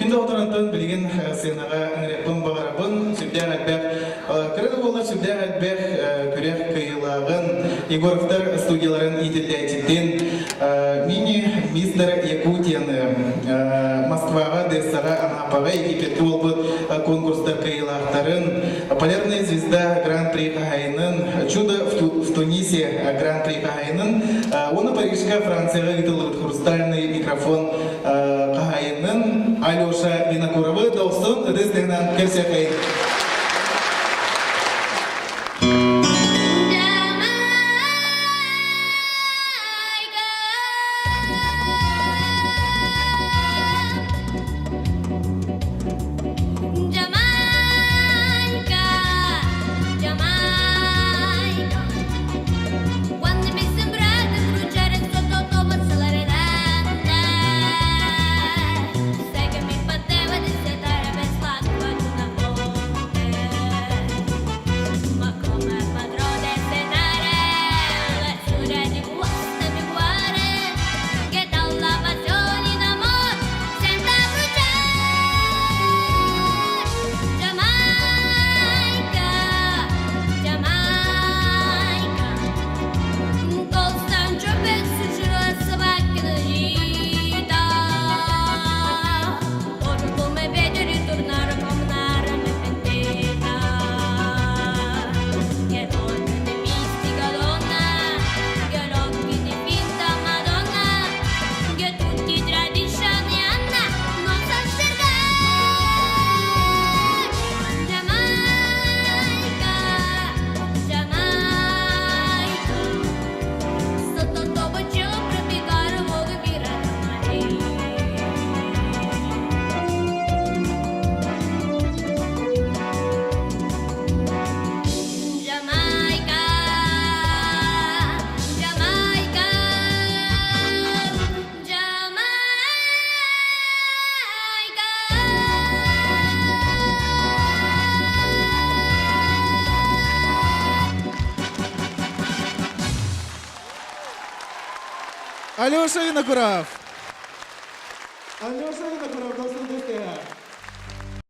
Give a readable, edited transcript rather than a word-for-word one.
Күнде отырантын білген сыйнаға аңыреппын бағарабын сүбдәң әлбәк. Кірді болар сүбдәң әлбәк күрек күйілағын Егоровтар студияларын ителдәйтінден мини-мистер Якутияны Москваға, Дерсаға, Анапаға, Египетке болбыт конкурстар күйілақтарын Полярная звезда Гран-при қағайынын, Чудо в Тунисе Гран-при қағайынын, оны Парижға, Францияға үтіліп хрустальный микрофон қағайынын Алеша Винокуровы даусын үдістігінен көрсекей. Алеша Винокуров. Алеша Винокуров.